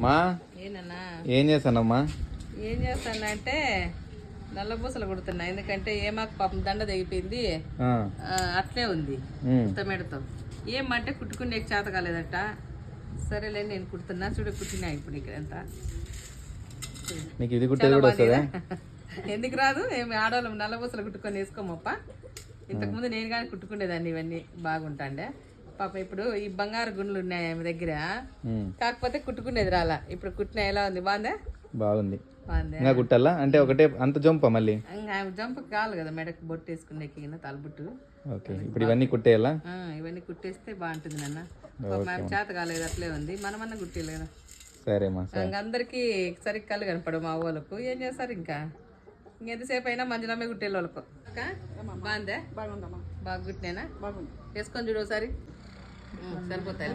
మా ఏనన్నా ఏం చేస్తానమ్మా? ఏం చేస్తాను అంటే నల్ల పూసలు కుడుతున్నా. ఎందుకంటే ఏమాకు పాపం దండ తెగిపోయింది, అట్లే ఉంది ఉత్తమేడతో. ఏమంటే కుట్టుకునే చేత కాలేదట. సరేలే నేను కుడుతున్నా. చూడు కుట్టినా ఇప్పుడు ఇక్కడ ఎంత. నీకు ఇది కుట్టేది కూడా వస్తుందా? ఎందుకు రాదు? ఏమి ఆడవాళ్ళం నల్ల పూసలు కుట్టుకొని వేసుకోమప్ప. ఇంతకుముందు నేను కానీ కుట్టుకునేదాన్ని, ఇవన్నీ బాగుంటాండే. పాప ఇప్పుడు ఈ బంగారు గుండ్లు ఉన్నాయి ఆమె దగ్గర, కాకపోతే కుట్టుకునేది రాలా. ఇప్పుడు కుట్టిన ఎలా ఉంది? బాగుందా? బాగుంది. బాగుంది. ఇంకా కుట్టాలా అంటే ఒకటే అంత జంప మళ్ళీ? జంప్ కావాలి కదా మెడకు బొట్టు వేసుకునేకి, తలబుట్టు. ఓకే, ఇప్పుడు ఇవన్నీ కుట్టేయాలా? ఇవన్నీ కుట్టేస్తే బాగుంటుంది నాన్న. మేము చేత కాలేదు, అట్లే ఉంది. మనమన్నా కుట్టేయాలి కదా. సరేమ్మా. అందరికి సరిగ్గా కళ్ళు కనపడు మా వాళ్ళకు. ఏం చేస్తారు ఇంకా? ఇంకెంతసేపు అయినా మంజులమ్మే కుట్టేళ్ళ వాళ్ళకు. బాగుందా? బాగుందమ్మా. బాగా కుట్టినేనా? బాగుంది. వేసుకొని చూడు ఒకసారి, సరిపోతాయి.